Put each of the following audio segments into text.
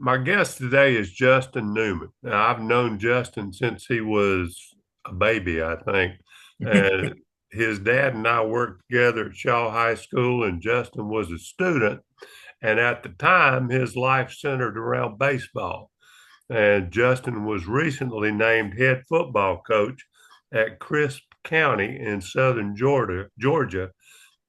My guest today is Justin Newman. Now, I've known Justin since he was a baby, I think. And his dad and I worked together at Shaw High School, and Justin was a student. And at the time, his life centered around baseball. And Justin was recently named head football coach at Crisp County in southern Georgia,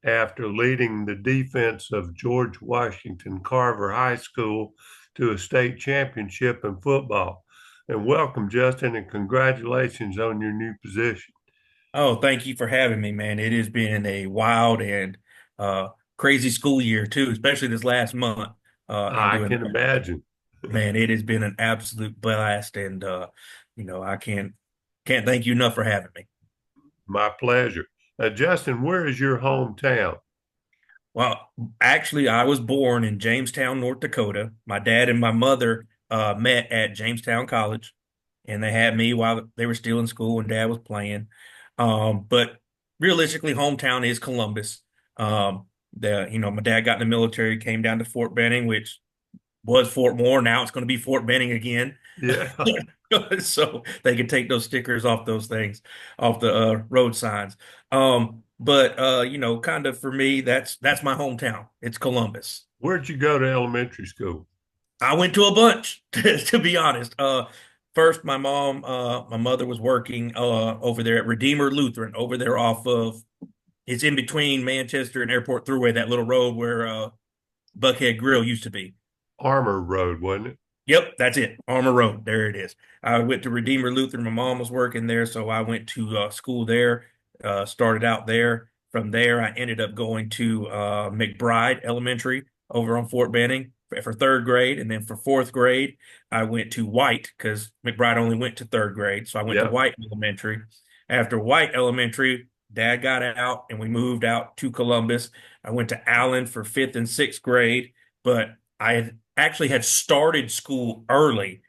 after leading the defense of George Washington Carver High School to a state championship in football. And welcome, Justin, and congratulations on your new position. Oh, thank you for having me, man. It has been a wild and uh, crazy school year too, especially this last month. In I doing can that. imagine. Man, it has been an absolute blast, and I can't thank you enough for having me. My pleasure. Justin, where is your hometown? Well, actually, I was born in Jamestown, North Dakota. My dad and my mother met at Jamestown College, and they had me while they were still in school and dad was playing. But realistically, hometown is Columbus. My dad got in the military, came down to Fort Benning, which was Fort Moore. Now it's going to be Fort Benning again. Yeah. So they can take those stickers off those things, off the road signs. But kind of for me, that's my hometown. It's Columbus. Where'd you go to elementary school? I went to a bunch, to be honest. First, my mother was working over there at Redeemer Lutheran, over there off of, it's in between Manchester and Airport Thruway, that little road where Buckhead Grill used to be. Armour Road, wasn't it? Yep, that's it. Armor Road. There it is. I went to Redeemer Lutheran. My mom was working there, so I went to school there. Started out there. From there, I ended up going to McBride Elementary over on Fort Benning for third grade, and then for fourth grade, I went to White because McBride only went to third grade, so I went to Yeah. White Elementary. After White Elementary, Dad got out, and we moved out to Columbus. I went to Allen for fifth and sixth grade, but I actually had started school early,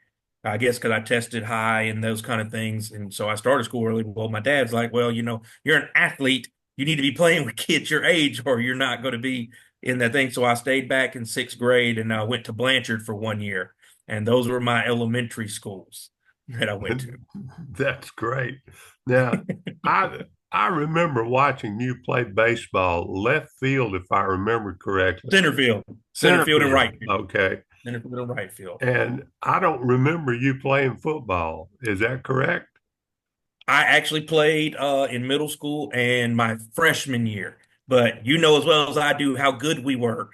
I guess because I tested high and those kind of things. And so I started school early. Well, my dad's like, well, you're an athlete. You need to be playing with kids your age or you're not going to be in that thing. So I stayed back in sixth grade and I went to Blanchard for 1 year. And those were my elementary schools that I went to. That's great. Now, I I remember watching you play baseball left field, if I remember correctly. Center field, center Center field and field. right field, Okay. center field and right field. And I don't remember you playing football. Is that correct? I actually played in middle school and my freshman year, but you know as well as I do how good we were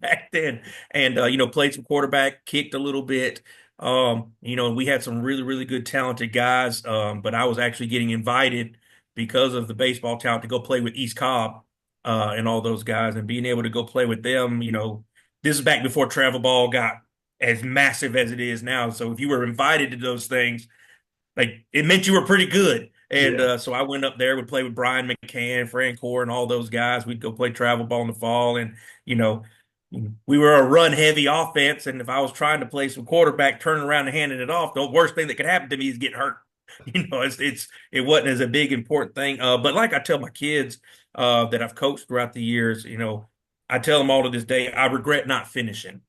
back then. And played some quarterback, kicked a little bit. We had some really, really good talented guys. But I was actually getting invited because of the baseball talent to go play with East Cobb and all those guys and being able to go play with them. This is back before travel ball got as massive as it is now. So if you were invited to those things, like it meant you were pretty good. And Yeah. so I went up there, would play with Brian McCann, Frank Core, and all those guys. We'd go play travel ball in the fall, and you know, we were a run heavy offense. And if I was trying to play some quarterback, turning around and handing it off, the worst thing that could happen to me is getting hurt. It wasn't as a big important thing. But like I tell my kids that I've coached throughout the years, I tell them all to this day, I regret not finishing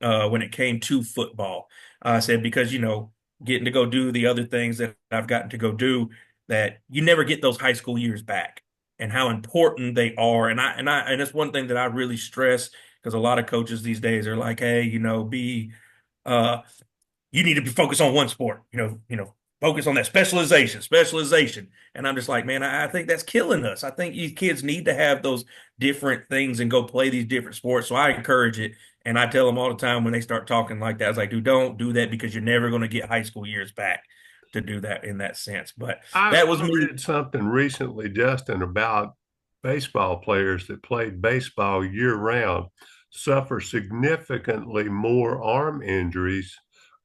when it came to football. I said because getting to go do the other things that I've gotten to go do that you never get those high school years back and how important they are. And it's one thing that I really stress because a lot of coaches these days are like, hey, uh you need to be focused on one sport, focus on that specialization. And I'm just like, man, I think that's killing us. I think these kids need to have those different things and go play these different sports. So I encourage it. And I tell them all the time when they start talking like that, I was like, dude, don't do that because you're never going to get high school years back to do that in that sense. But that was I me. read something recently, Justin, about baseball players that played baseball year round suffer significantly more arm injuries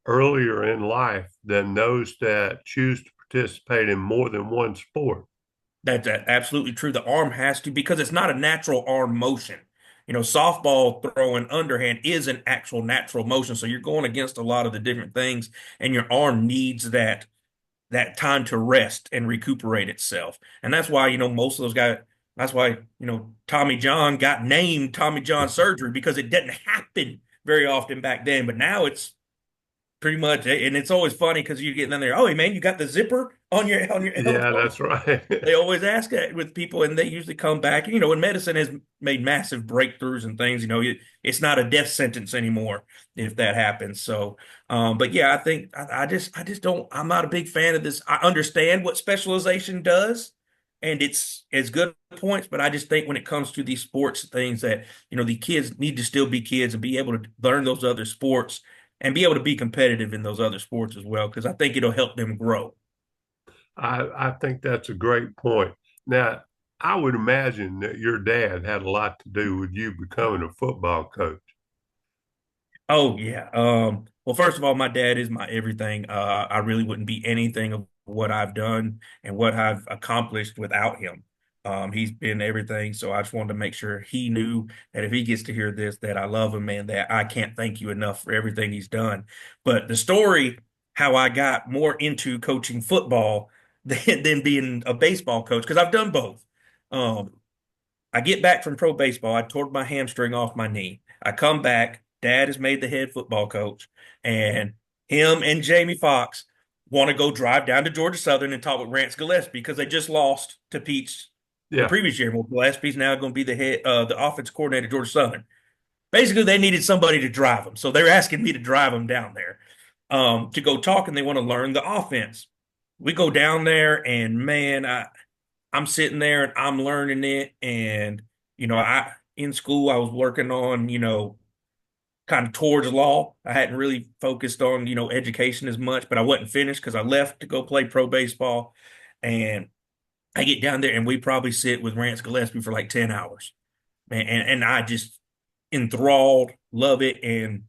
earlier in life than those that choose to participate in more than one sport. That's absolutely true. The arm has to, because it's not a natural arm motion. Softball throwing underhand is an actual natural motion. So you're going against a lot of the different things, and your arm needs that time to rest and recuperate itself. And that's why, most of those guys, that's why, Tommy John got named Tommy John surgery because it didn't happen very often back then, but now it's pretty much, and it's always funny because you get in there, oh, hey, man, you got the zipper on your Yeah, elbow? that's right. They always ask that with people, and they usually come back. You know, and medicine has made massive breakthroughs and things. You know, it's not a death sentence anymore if that happens. So, but yeah, I think I just don't. I'm not a big fan of this. I understand what specialization does, and it's good points, but I just think when it comes to these sports things that the kids need to still be kids and be able to learn those other sports and be able to be competitive in those other sports as well, because I think it'll help them grow. I think that's a great point. Now, I would imagine that your dad had a lot to do with you becoming a football coach. Oh yeah. Well, first of all, my dad is my everything. I really wouldn't be anything of what I've done and what I've accomplished without him. He's been everything. So I just wanted to make sure he knew that if he gets to hear this, that I love him and that I can't thank you enough for everything he's done. But the story, how I got more into coaching football than being a baseball coach, because I've done both. Um, I get back from pro baseball. I tore my hamstring off my knee. I come back. Dad has made the head football coach, and him and Jamie Foxx want to go drive down to Georgia Southern and talk with Rance Gillespie because they just lost to Peach the Yeah. previous year. Well, Gillespie's now going to be the offense coordinator at Georgia Southern. Basically, they needed somebody to drive them, so they're asking me to drive them down there to go talk, and they want to learn the offense. We go down there, and man, I'm sitting there and I'm learning it. And, I in school I was working on, kind of towards law. I hadn't really focused on, education as much, but I wasn't finished because I left to go play pro baseball. And I get down there and we probably sit with Rance Gillespie for like 10 hours. Man, and I just enthralled, love it. And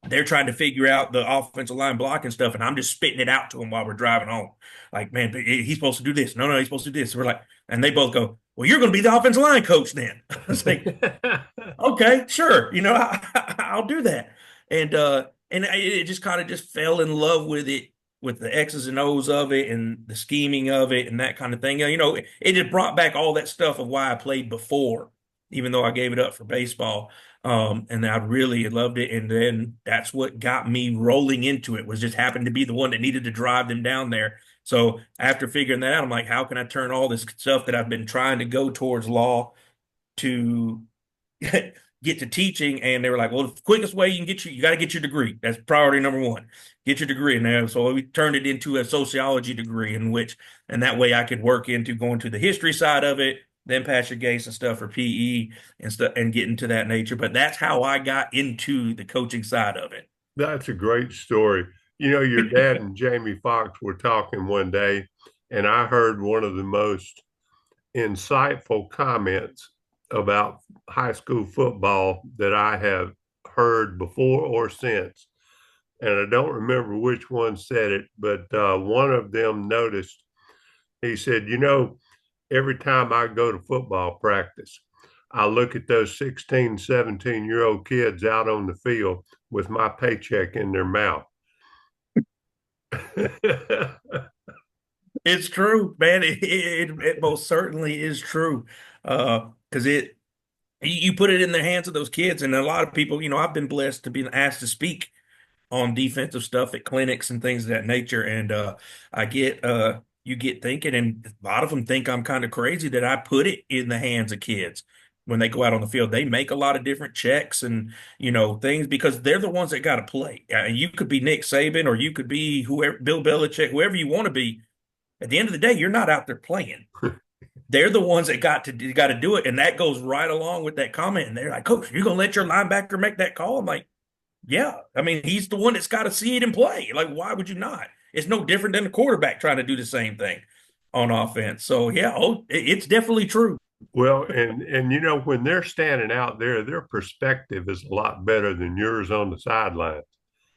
they're trying to figure out the offensive line blocking stuff, and I'm just spitting it out to them while we're driving home. Like, man, he's supposed to do this. No, he's supposed to do this. We're like, and they both go, well, you're going to be the offensive line coach then. I was like, okay, sure. I'll do that. And it just kind of just fell in love with it, with the X's and O's of it and the scheming of it and that kind of thing. It just brought back all that stuff of why I played before, even though I gave it up for baseball. And I really loved it. And then that's what got me rolling into it, was just happened to be the one that needed to drive them down there. So after figuring that out, I'm like, how can I turn all this stuff that I've been trying to go towards law to get to teaching? And they were like, well, the quickest way you got to get your degree. That's priority number one. Get your degree. And so we turned it into a sociology degree, and that way I could work into going to the history side of it, then Patrick Gase and stuff for PE and stuff, and get into that nature. But that's how I got into the coaching side of That's a great story. You know, your dad it. and Jamie Foxx were talking one day, and I heard one of the most insightful comments about high school football that I have heard before or since. And I don't remember which one said it, but one of them noticed, he said, you know, every time I go to football practice, I look at those 16, 17-year-old kids out on the field with my paycheck in their mouth. It's true, man. It most certainly is true. Because you put it in the hands of those kids, and a lot of people, I've been blessed to be asked to speak on defensive stuff at clinics and things of that nature. And you get thinking, and a lot of them think I'm kind of crazy that I put it in the hands of kids when they go out on the field. They make a lot of different checks and things because they're the ones that got to play. You could be Nick Saban, or you could be whoever, Bill Belichick, whoever you want to be. At the end of the day, you're not out there playing. They're the ones that got to do it, and that goes right along with that comment. And they're like, "Coach, you're gonna let your linebacker make that call?" I'm like, yeah, I mean, he's the one that's got to see it and play. Like, why would you not? It's no different than the quarterback trying to do the same thing on offense. So, yeah, it's definitely true. Well, and you know, when they're standing out there, their perspective is a lot better than yours on the sidelines.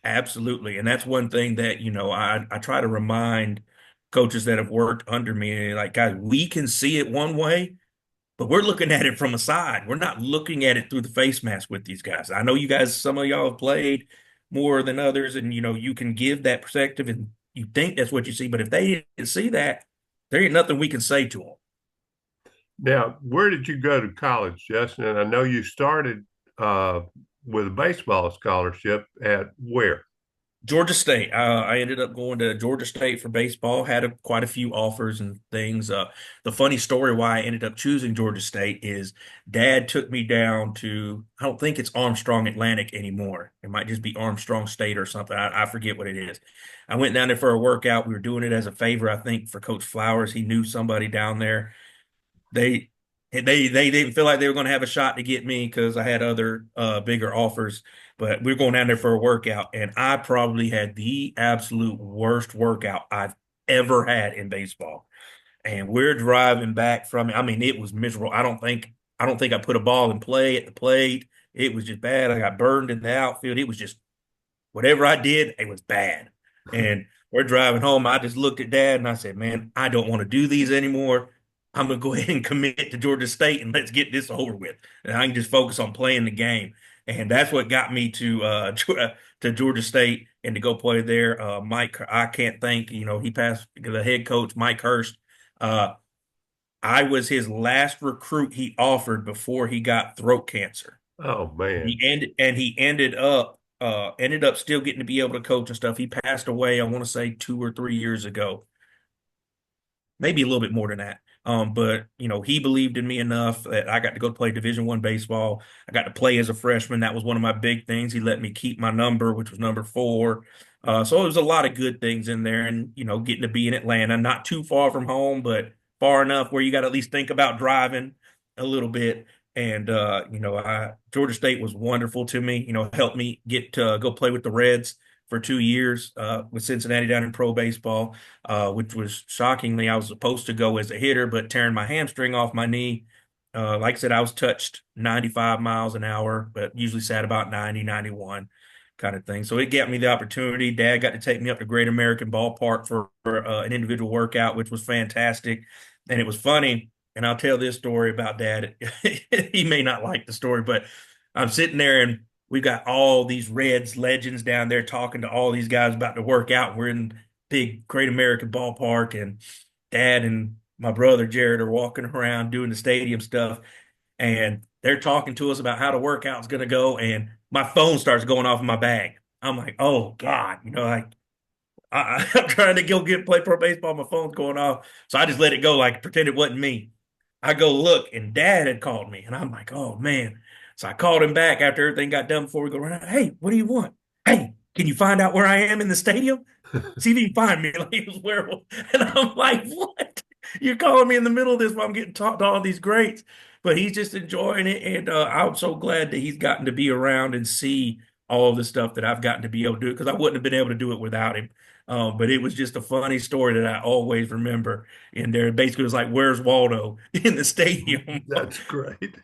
Absolutely. And that's one thing that, I try to remind coaches that have worked under me, like, guys, we can see it one way, but we're looking at it from a side. We're not looking at it through the face mask with these guys. I know you guys, some of y'all have played more than others, and you can give that perspective and you think that's what you see. But if they didn't see that, there ain't nothing we can say to them. Now, where did you go to college, Justin? And I know you started with a baseball scholarship at where? Georgia State. I ended up going to Georgia State for baseball. Had quite a few offers and things. The funny story why I ended up choosing Georgia State is Dad took me down to. I don't think it's Armstrong Atlantic anymore. It might just be Armstrong State or something. I forget what it is. I went down there for a workout. We were doing it as a favor, I think, for Coach Flowers. He knew somebody down there. They they didn't feel like they were going to have a shot to get me because I had other bigger offers. But we were going down there for a workout, and I probably had the absolute worst workout I've ever had in baseball. And we're driving back from it. I mean, it was miserable. I don't think I put a ball in play at the plate. It was just bad. I got burned in the outfield. It was just whatever I did, it was bad. And we're driving home. I just looked at Dad and I said, "Man, I don't want to do these anymore. I'm gonna go ahead and commit to Georgia State and let's get this over with. And I can just focus on playing the game." And that's what got me to to Georgia State and to go play there. Mike, I can't thank, he passed the head coach, Mike Hurst. Uh, I was his last recruit he offered before he got throat cancer. Oh man. He ended up still getting to be able to coach and stuff. He passed away, I want to say 2 or 3 years ago, maybe a little bit more than that. But he believed in me enough that I got to go play Division I baseball. I got to play as a freshman. That was one of my big things. He let me keep my number, which was number 4. So it was a lot of good things in there, and getting to be in Atlanta, not too far from home, but far enough where you got to at least think about driving a little bit. And Georgia State was wonderful to me. Helped me get to go play with the Reds for 2 years with Cincinnati down in pro baseball, which was shockingly, I was supposed to go as a hitter, but tearing my hamstring off my knee. Like I said, I was touched 95 miles an hour, but usually sat about 90, 91 kind of thing. So it gave me the opportunity. Dad got to take me up to Great American Ballpark for an individual workout, which was fantastic. And it was funny. And I'll tell this story about Dad. He may not like the story, but I'm sitting there and we've got all these Reds legends down there talking to all these guys about to work out. We're in big Great American Ballpark, and Dad and my brother Jared are walking around doing the stadium stuff, and they're talking to us about how the workout's going to go. And my phone starts going off in my bag. I'm like, oh God, like I'm trying to go play pro baseball. My phone's going off, so I just let it go, like pretend it wasn't me. I go look, and Dad had called me, and I'm like, oh man. So I called him back after everything got done before we go run out. Hey, what do you want? Hey, can you find out where I am in the stadium? See if you can find me. Like he was werewolf. And I'm like, what? You're calling me in the middle of this while I'm getting talked to all these greats. But he's just enjoying it. And I'm so glad that he's gotten to be around and see all of the stuff that I've gotten to be able to do because I wouldn't have been able to do it without him. But it was just a funny story that I always remember in there. Basically, it was like, "Where's Waldo?" in the stadium. That's great.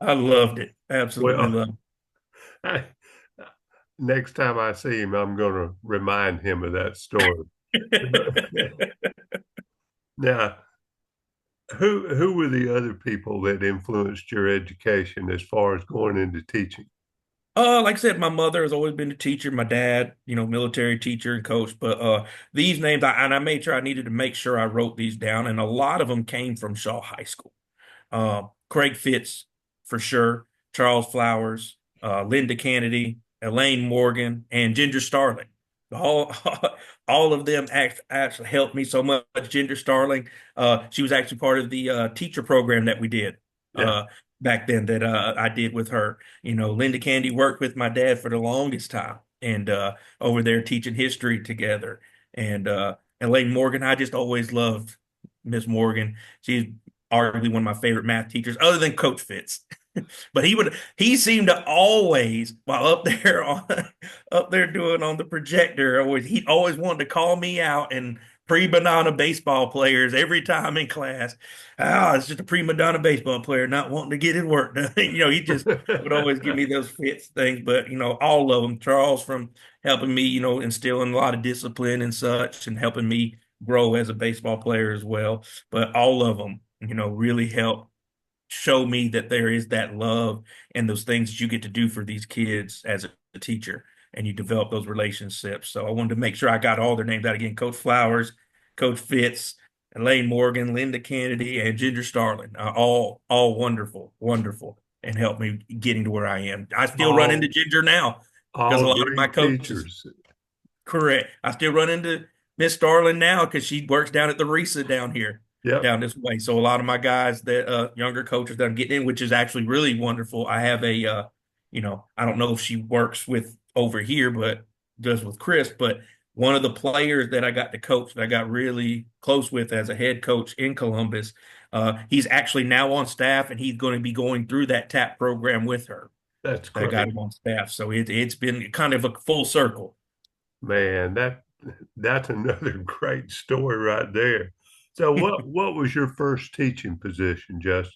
I loved it. Absolutely Well, loved I, next time I see him, I'm going to remind him of that story. it. Now, who were the other people that influenced your education as far as going into teaching? Like I said, my mother has always been a teacher. My dad, military teacher and coach. But these names, I made sure I needed to make sure I wrote these down, and a lot of them came from Shaw High School. Craig Fitz, for sure. Charles Flowers, Linda Kennedy, Elaine Morgan, and Ginger Starling. All, all of them actually helped me so much. Ginger Starling, she was actually part of the teacher program that we did Yeah, back then that I did with her. Linda Candy worked with my dad for the longest time and over there teaching history together. And Elaine Morgan, I just always loved Miss Morgan. She's arguably one of my favorite math teachers, other than Coach Fitz. But he seemed to always, while up there doing on the projector, he always wanted to call me out and prima donna baseball players every time in class. It's just a prima donna baseball player not wanting to get his work done. He just would always give me those fits things. But all of them, Charles from helping me, instilling a lot of discipline and such, and helping me grow as a baseball player as well. But all of them, really helped show me that there is that love and those things that you get to do for these kids as a teacher, and you develop those relationships. So I wanted to make sure I got all their names out again. Coach Flowers, Coach Fitz, Elaine Morgan, Linda Kennedy, and Ginger Starling. All wonderful, wonderful. and helped me getting to where I am. I still run into All Ginger now because a all lot of my great coaches, teachers. correct. I still run into Miss Starlin now because she works down at the RISA down here, Yep, down this way. So a lot of my guys that younger coaches that I'm getting in, which is actually really wonderful. I have a I don't know if she works with over here, but does with Chris, but one of the players that I got to coach that I got really close with as a head coach in Columbus, he's actually now on staff and he's going to be going through that TAP program with her. that's That got great, him on staff. So it's been kind of a full circle. man. That's another great story right there. So, what was your first teaching position, Justin?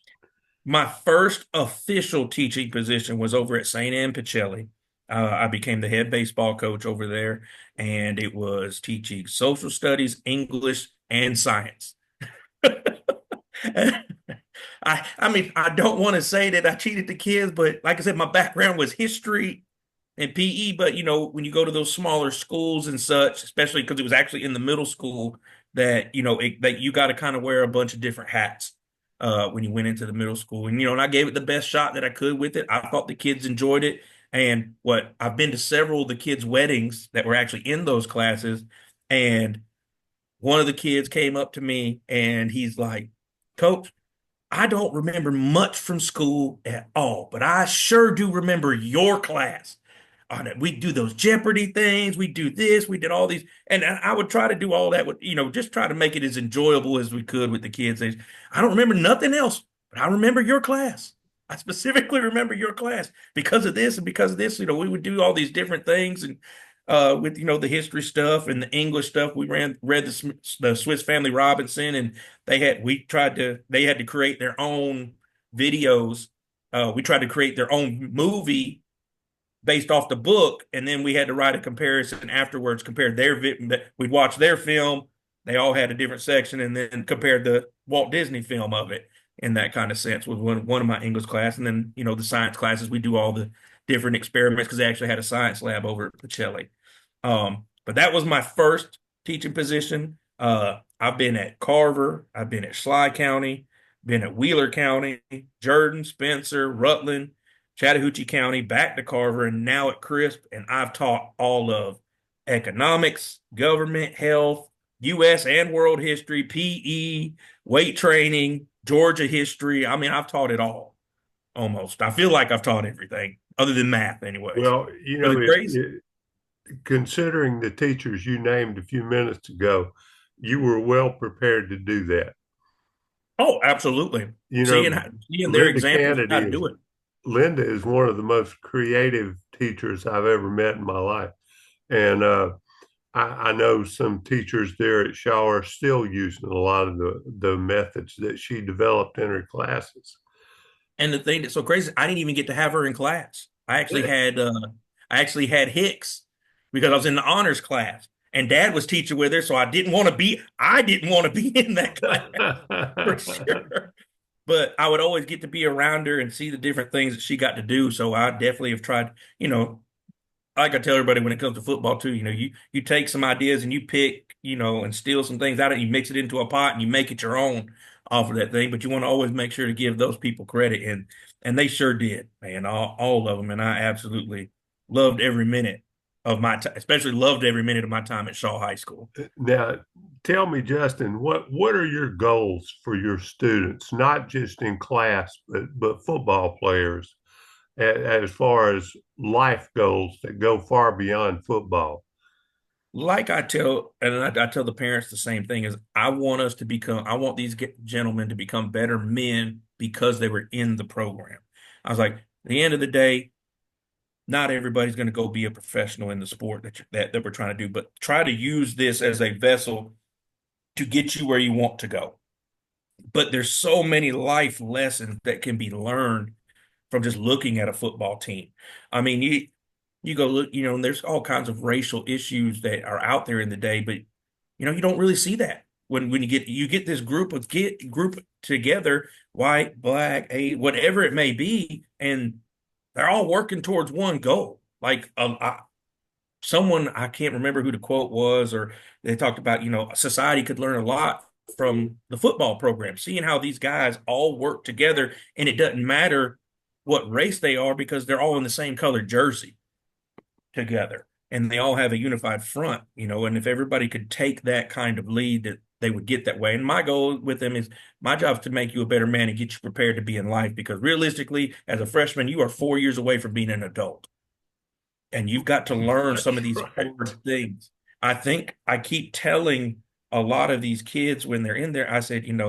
My first official teaching position was over at St. Anne Pacelli. I became the head baseball coach over there, and it was teaching social studies, English, and science. I mean, I don't want to say that I cheated the kids, but like I said, my background was history and PE. But when you go to those smaller schools and such, especially because it was actually in the middle school that that you got to kind of wear a bunch of different hats when you went into the middle school. And I gave it the best shot that I could with it. I thought the kids enjoyed it. And what I've been to several of the kids' weddings that were actually in those classes, and one of the kids came up to me and he's like, "Coach, I don't remember much from school at all, but I sure do remember your class. We do those Jeopardy things, we do this, we did all these, and I would try to do all that with, just try to make it as enjoyable as we could with the kids. I don't remember nothing else, but I remember your class. I specifically remember your class because of this and because of this. We would do all these different things and with the history stuff and the English stuff. We read the Swiss Family Robinson, and they had to create their own videos. We tried to create their own movie based off the book, and then we had to write a comparison afterwards. Compare we'd watch their film. They all had a different section, and then compared the Walt Disney film of it in that kind of sense with one of my English class, and then the science classes we do all the different experiments because they actually had a science lab over at Pacelli. But that was my first teaching position. I've been at Carver, I've been at Schley County, been at Wheeler County, Jordan, Spencer, Rutland, Chattahoochee County, back to Carver, and now at Crisp. And I've taught all of economics, government, health, U.S. and world history, PE, weight training, Georgia history. I mean, I've taught it all almost. I feel like I've taught everything other than math, anyways. Well, Really crazy. considering the teachers you named a few minutes ago, you were well prepared to do that. Oh, absolutely. You Seeing know, seeing their Linda examples of how Kennedy to is do it. Linda is one of the most creative teachers I've ever met in my life. And I know some teachers there at Shaw are still using a lot of the methods that she developed in her classes. And the thing that's so crazy, I didn't even get to have her in class. I actually had Hicks because I was in the honors class, and Dad was teaching with her, so I didn't want to be in that class for sure. But I would always get to be around her and see the different things that she got to do. So I definitely have tried, like I tell everybody when it comes to football too, you take some ideas and you pick, and steal some things out of it, you mix it into a pot and you make it your own off of that thing. But you want to always make sure to give those people credit, and they sure did, man, all of them. And I absolutely loved every minute of my time, especially loved every minute of my time at Shaw High School. Now, tell me, Justin, what are your goals for your students, not just in class, but football players, as far as life goals that go far beyond football? Like I tell the parents the same thing is I want these gentlemen to become better men because they were in the program. I was like, at the end of the day, not everybody's going to go be a professional in the sport that we're trying to do, but try to use this as a vessel to get you where you want to go. But there's so many life lessons that can be learned from just looking at a football team. I mean, you go look, and there's all kinds of racial issues that are out there in the day, but you don't really see that when you get this group together, white, black, whatever it may be, and they're all working towards one goal. Like someone, I can't remember who the quote was, or they talked about, society could learn a lot from the football program, seeing how these guys all work together, and it doesn't matter. what race they are because they're all in the same colored jersey together and they all have a unified front, and if everybody could take that kind of lead that they would get that way. And my goal with them is my job is to make you a better man and get you prepared to be in life because realistically, as a freshman, you are 4 years away from being an adult and you've got to learn some That's of these right. hard things. I think I keep telling a lot of these kids when they're in there, I said, and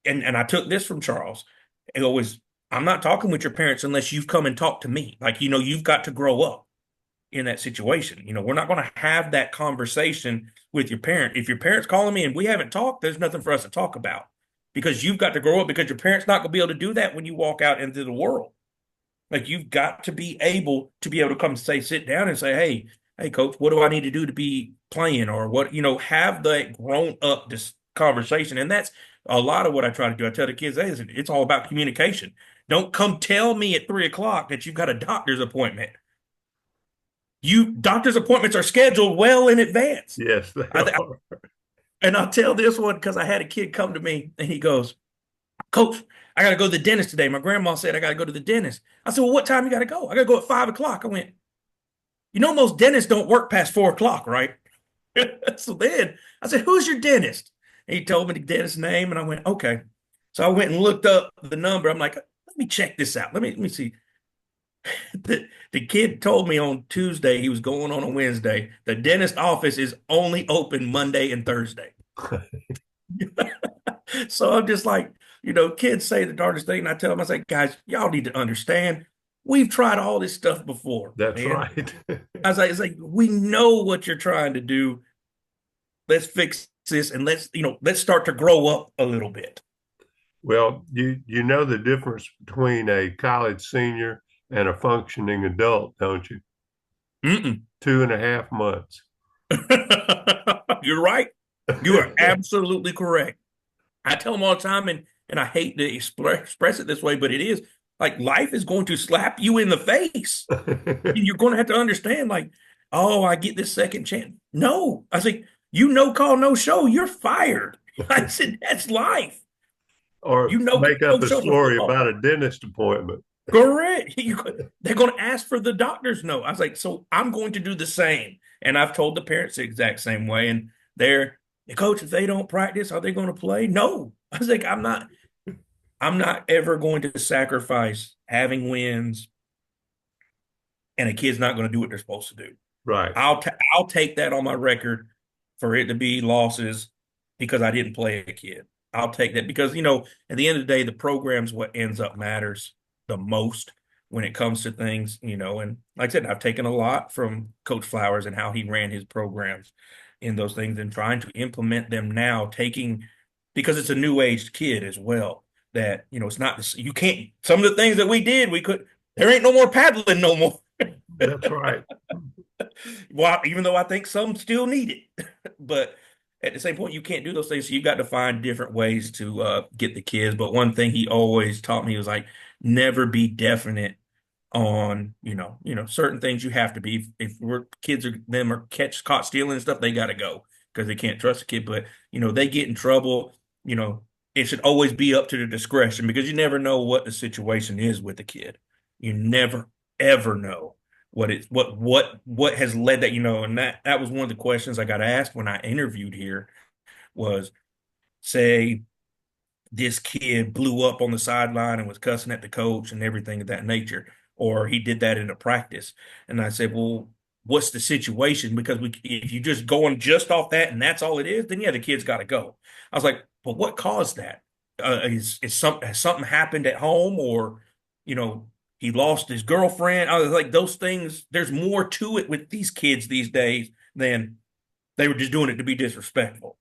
I took this from Charles. It was, I'm not talking with your parents unless you've come and talked to me. Like, you've got to grow up in that situation. We're not going to have that conversation with your parent. If your parent's calling me and we haven't talked, there's nothing for us to talk about because you've got to grow up because your parent's not going to be able to do that when you walk out into the world. Like you've got to be able to come say, sit down and say, hey, coach, what do I need to do to be playing? Or what, have that grown up this conversation. And that's a lot of what I try to do. I tell the kids, hey, it's all about communication. Don't come tell me at 3 o'clock that you've got a doctor's appointment. Doctor's appointments are scheduled well in advance. Yes, they I, are. and I'll tell this one because I had a kid come to me and he goes, Coach, I got to go to the dentist today. My grandma said I got to go to the dentist. I said, well, what time you got to go? I got to go at 5 o'clock. I went, most dentists don't work past 4 o'clock, right? So then I said, who's your dentist? And he told me the dentist's name. And I went, okay. So I went and looked up the number. I'm like, let me check this out. Let me see. The kid told me on Tuesday he was going on a Wednesday. The dentist office is only open Monday and Thursday. So I'm just like, kids say the darndest thing, and I tell them, I say, guys, y'all need to understand, we've tried all this stuff before, That's man. right. I was like, it's like we know what you're trying to do. Let's fix this and let's start to grow up a little bit. Well, you know the difference between a college senior and a functioning adult, don't you? Mm-mm. 2.5 months. You're right. You are absolutely correct. I tell them all the time, and I hate to express it this way, but it is like life is going to slap you in the face. And you're going to have to understand, like, oh, I get this second chance. No, I say, no call, no show, you're fired. I said, that's life. Or No call, make up no a show for story football. about a dentist appointment. Correct. They're going to ask for the doctor's note. I was like, so I'm going to do the same. And I've told the parents the exact same way. And they're, coach, if they don't practice, are they going to play? No. I was like, I'm not ever going to sacrifice having wins and a kid's not going to do what they're supposed to do. Right. I'll take that on my record for it to be losses because I didn't play a kid. I'll take that because at the end of the day, the program's what ends up matters the most when it comes to things. And like I said, I've taken a lot from Coach Flowers and how he ran his programs in those things and trying to implement them now, taking because it's a new aged kid as well. That it's not this, you can't some of the things that we did we could there ain't no more paddling no more. That's right. Well, even though I think some still need it, but at the same point, you can't do those things. So you've got to find different ways to get the kids. But one thing he always taught me was like, never be definite on, certain things you have to be. If we're kids are caught stealing and stuff, they got to go because they can't trust a kid. But, they get in trouble, it should always be up to the discretion because you never know what the situation is with the kid. You never, ever know what has led that, and that was one of the questions I got asked when I interviewed here was say this kid blew up on the sideline and was cussing at the coach and everything of that nature, or he did that in a practice. And I said, well, what's the situation? Because if you just going just off that and that's all it is, then yeah, the kid's got to go. I was like, but what caused that? Has something happened at home, or he lost his girlfriend? I was like, those things. There's more to it with these kids these days than they were just doing it to be disrespectful.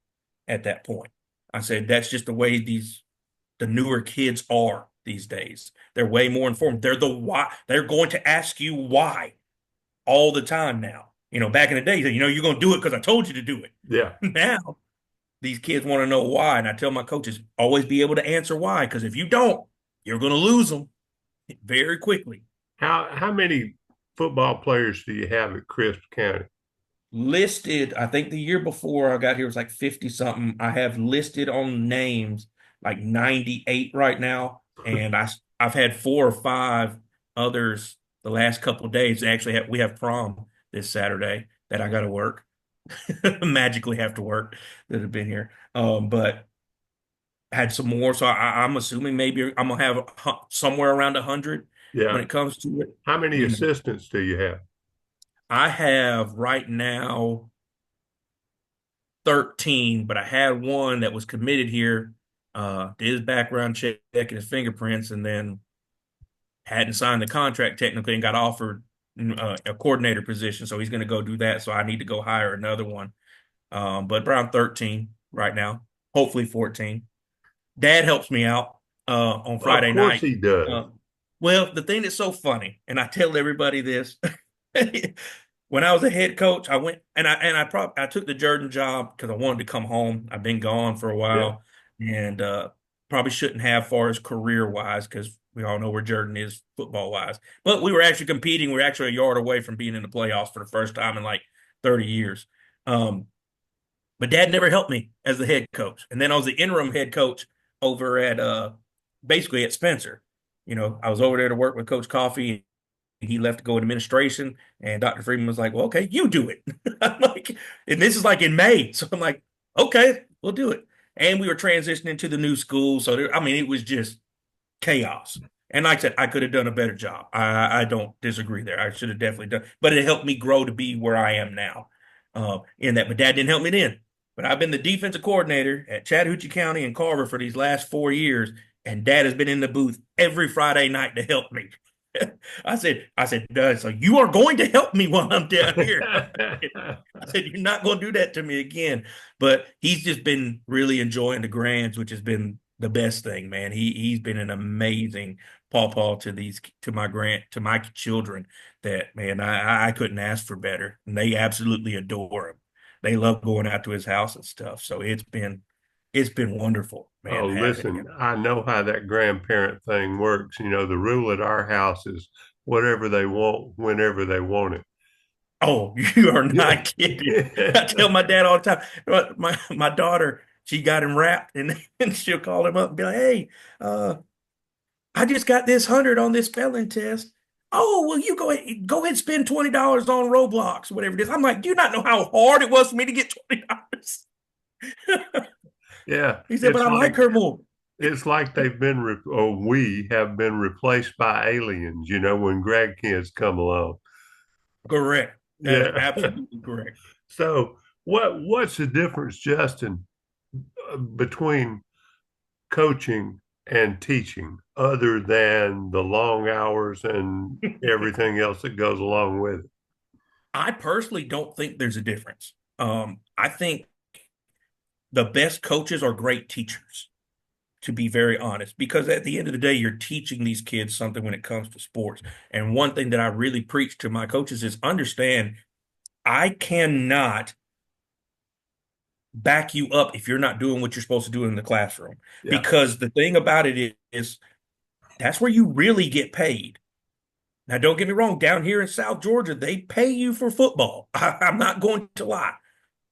At that point, I said that's just the way the newer kids are these days. They're way more informed. They're the why. They're going to ask you why all the time now. Back in the day, you're going to do it because I told you to do it. Yeah. Now these kids want to know why, and I tell my coaches always be able to answer why, because if you don't, you're going to lose them very quickly. How many football players do you have at Crisp County? Listed, I think the year before I got here was like 50 something. I have listed on names like 98 right now. And I've had four or five others the last couple of days. Actually, we have prom this Saturday that I got to work. Magically have to work that have been here. But had some more, so I'm assuming maybe I'm gonna have somewhere around 100 when Yeah. it comes to it. How many You know, assistants do you have? I have right now 13, but I had one that was committed here, did his background check and his fingerprints, and then hadn't signed the contract technically and got offered a coordinator position. So he's going to go do that. So I need to go hire another one. But around 13 right now, hopefully 14. Dad helps me out on Of Friday course night. he does. Uh, well, the thing that's so funny, and I tell everybody this, when I was a head coach, I went and I took the Jordan job because I wanted to come home. I've been gone for a Yeah. while, and probably shouldn't have far as career wise because we all know where Jordan is football wise. But we were actually competing. We were actually a yard away from being in the playoffs for the first time in like 30 years. Um, but Dad never helped me as the head coach. And then I was the interim head coach over at basically at Spencer. I was over there to work with Coach Coffee. He left to go in administration, and Dr. Freeman was like, "Well, okay, you do it." I'm like, and this is like in May, so I'm like, "Okay, we'll do it." And we were transitioning to the new school, so I mean, it was just chaos. And like I said, I could have done a better job. I don't disagree there. I should have definitely done, but it helped me grow to be where I am now. In that, but Dad didn't help me then. But I've been the defensive coordinator at Chattahoochee County and Carver for these last 4 years, and Dad has been in the booth every Friday night to help me. I said, Dad, so you are going to help me while I'm down here. I said, you're not going to do that to me again. But he's just been really enjoying the grands, which has been the best thing, man. He's been an amazing pawpaw to my children that man, I couldn't ask for better. And they absolutely adore him. They love going out to his house and stuff. So it's been wonderful, Oh, man, having listen, him. I know how that grandparent thing works. The rule at our house is whatever they want, whenever they want Oh, you are it. not kidding. I tell my dad all the time. My daughter, she got him wrapped, and, and she'll call him up and be like, "Hey, uh, I just got this 100 on this spelling test. Oh, well, you go ahead and spend $20 on Roblox, whatever it is." I'm like, "Do you not know how hard it was for me to get $20?" Yeah, He said, "But I like her more." it's like they've been or we have been replaced by aliens, when grandkids come along. Correct. That is Yeah. absolutely correct. So what's the difference, Justin, between coaching and teaching, other than the long hours and everything else that goes along with it? I personally don't think there's a difference. I think the best coaches are great teachers, to be very honest, because at the end of the day, you're teaching these kids something when it comes to sports. And one thing that I really preach to my coaches is understand I cannot back you up if you're not doing what you're supposed to do in the classroom. Yeah. Because the thing about it is that's where you really get paid. Now, don't get me wrong, down here in South Georgia, they pay you for football. I'm not going to lie.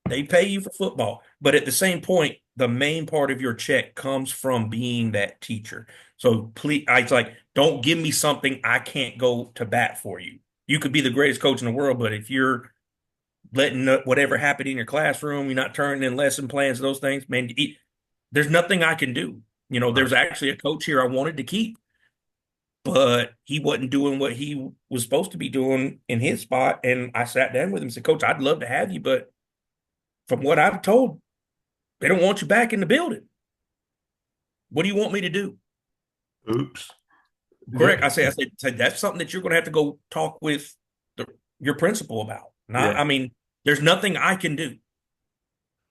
They pay you for football. But at the same point, the main part of your check comes from being that teacher. So please, it's like, don't give me something I can't go to bat for you. You could be the greatest coach in the world, but if you're letting whatever happened in your classroom, you're not turning in lesson plans, those things, man, there's nothing I can do. There's actually a coach here I wanted to keep, but he wasn't doing what he was supposed to be doing in his spot. And I sat down with him and said, "Coach, I'd love to have you, but from what I've told, they don't want you back in the building. What do you want me to do?" Oops. Correct. I said that's something that you're going to have to go talk with the, your principal about. Not, Yeah. I mean, there's nothing I can do.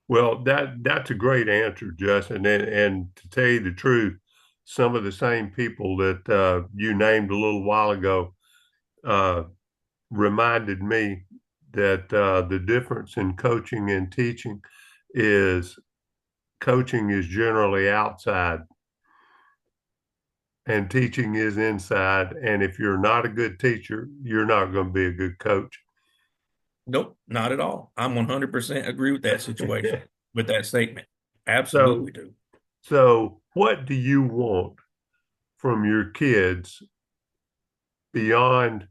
Well, that's a great answer, Justin. And to tell you the truth, some of the same people that you named a little while ago uh, reminded me that the difference in coaching and teaching is coaching is generally outside and teaching is inside. And if you're not a good teacher, you're not going to be a good coach. Nope, not at all. I'm 100% agree with that situation, with that statement. So, Absolutely do. so what do you want from your kids beyond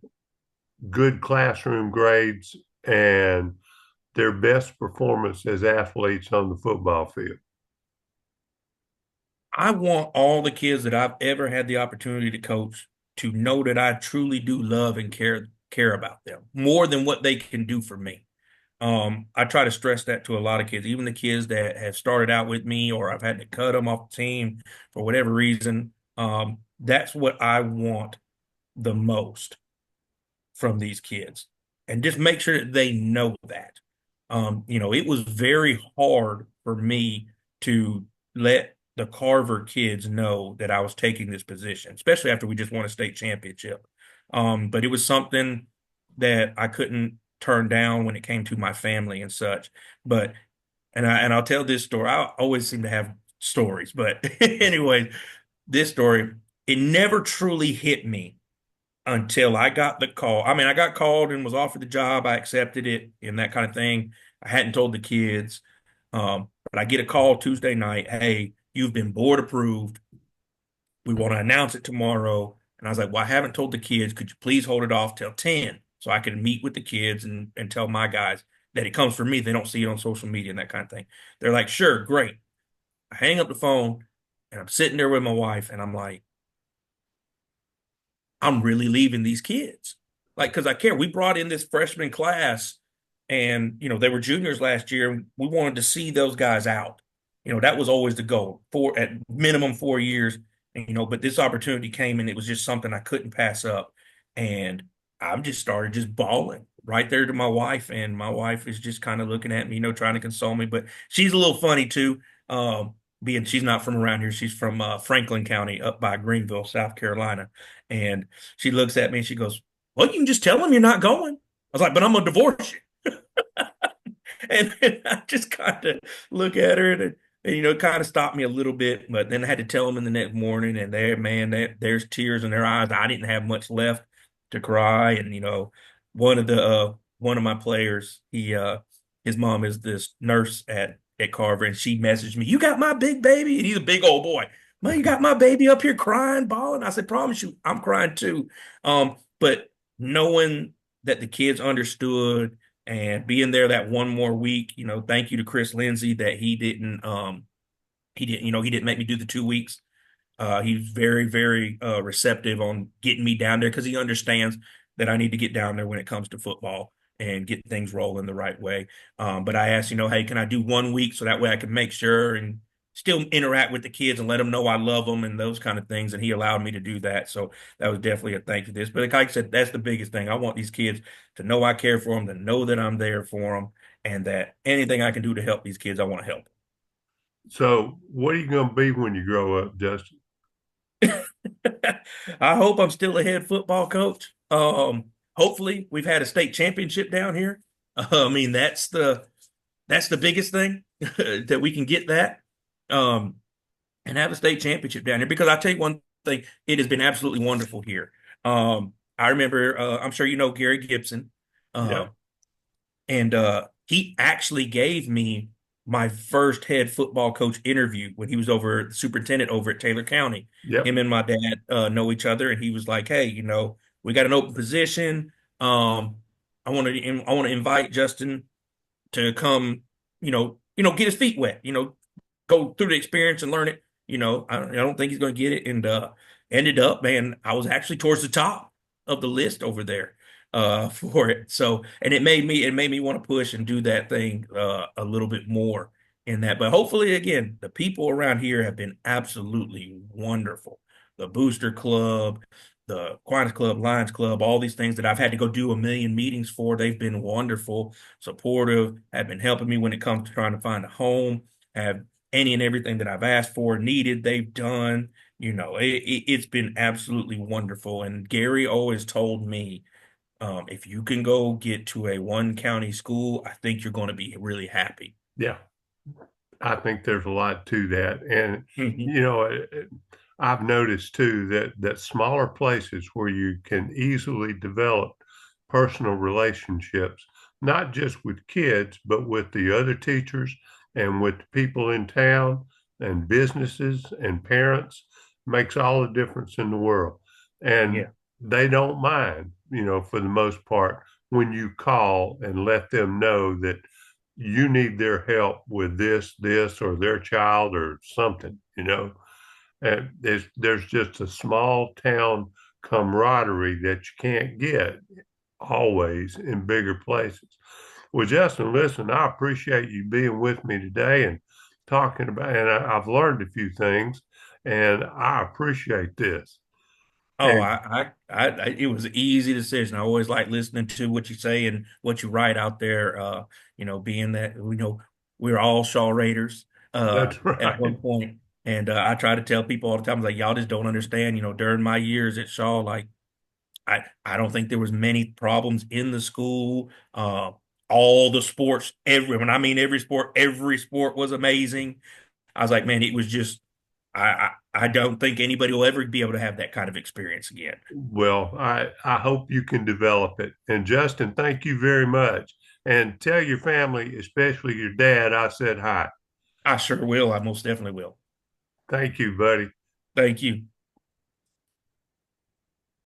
good classroom grades and their best performance as athletes on the football field? I want all the kids that I've ever had the opportunity to coach to know that I truly do love and care about them more than what they can do for me. I try to stress that to a lot of kids, even the kids that have started out with me or I've had to cut them off the team for whatever reason. That's what I want the most from these kids, and just make sure that they know that. It was very hard for me to let the Carver kids know that I was taking this position, especially after we just won a state championship. But it was something that I couldn't turn down when it came to my family and such. But I'll tell this story. I always seem to have stories, but anyway, this story, it never truly hit me until I got the call. I mean, I got called and was offered the job. I accepted it and that kind of thing. I hadn't told the kids. But I get a call Tuesday night. Hey, you've been board approved. We want to announce it tomorrow. And I was like, well, I haven't told the kids. Could you please hold it off till 10 so I can meet with the kids and tell my guys that it comes from me. They don't see it on social media and that kind of thing. They're like, sure, great. I hang up the phone and I'm sitting there with my wife and I'm like, I'm really leaving these kids. Like, because I care. We brought in this freshman class and, they were juniors last year. And we wanted to see those guys out. That was always the goal for at minimum 4 years. And, but this opportunity came and it was just something I couldn't pass up. And I've just started just bawling right there to my wife. And my wife is just kind of looking at me, trying to console me. But she's a little funny too. Being she's not from around here. She's from Franklin County up by Greenville, South Carolina. And she looks at me and she goes, well, you can just tell him you're not going. I was like, but I'm gonna divorce you. And I just kind of look at her and it kind of stopped me a little bit. But then I had to tell them in the next morning, and there's tears in their eyes. I didn't have much left to cry. And one of my players, his mom is this nurse at Carver, and she messaged me, "You got my big baby," and he's a big old boy. Man, you got my baby up here crying, bawling. I said, promise you, I'm crying too. But knowing that the kids understood and being there that one more week, thank you to Chris Lindsay that he didn't make me do the 2 weeks. He's very, very receptive on getting me down there because he understands that I need to get down there when it comes to football and get things rolling the right way. But I asked, hey, can I do 1 week so that way I can make sure and still interact with the kids and let them know I love them and those kind of things. And he allowed me to do that. So that was definitely a thank you to this. But like I said, that's the biggest thing. I want these kids to know I care for them, to know that I'm there for them, and that anything I can do to help these kids, I want to help. So, what are you going to be when you grow up, Justin? I hope I'm still a head football coach. Hopefully we've had a state championship down here. I mean, that's the biggest thing that we can get that. Um, and have a state championship down here because I tell you one thing, it has been absolutely wonderful here. I remember, I'm sure you know Gary Gibson. Uh, Yeah. and he actually gave me my first head football coach interview when he was over the superintendent over at Taylor County. Him Yep. and my dad know each other, and he was like, "Hey, we got an open position. I want to invite Justin to come, get his feet wet, go through the experience and learn it. I don't think he's going to get it." And ended up, man, I was actually towards the top of the list over there for it. So, and it made me want to push and do that thing a little bit more in that. But hopefully, again, the people around here have been absolutely wonderful. The Booster Club, the Kiwanis Club, Lions Club, all these things that I've had to go do a million meetings for, they've been wonderful, supportive, have been helping me when it comes to trying to find a home, have any and everything that I've asked for, needed, they've done. It's been absolutely wonderful. And Gary always told me, if you can go get to a one county school, I think you're going to be really happy. Yeah. I think there's a lot to that. And, Mhm. you know, I've noticed too that smaller places where you can easily develop personal relationships, not just with kids, but with the other teachers and with people in town and businesses and parents, makes all the difference in the world. And Yeah. they don't mind, for the most part, when you call and let them know that you need their help with this, or their child or something. And there's just a small town camaraderie that you can't get always in bigger places. Well, Justin, listen, I appreciate you being with me today and talking about, and I've learned a few things, and I appreciate this. Oh, And it was an easy decision. I always like listening to what you say and what you write out there. Being that we're all Shaw Raiders that's at one right. point, and I try to tell people all the time, I was like, y'all just don't understand. During my years at Shaw, like I don't think there was many problems in the school. All the sports, when I mean every sport was amazing. I was like, man, it was just I don't think anybody will ever be able to have that kind of experience again. Well, I hope you can develop it. And Justin, thank you very much. And tell your family, especially your dad, I said hi. I sure will. I most definitely will. Thank you, buddy. Thank you.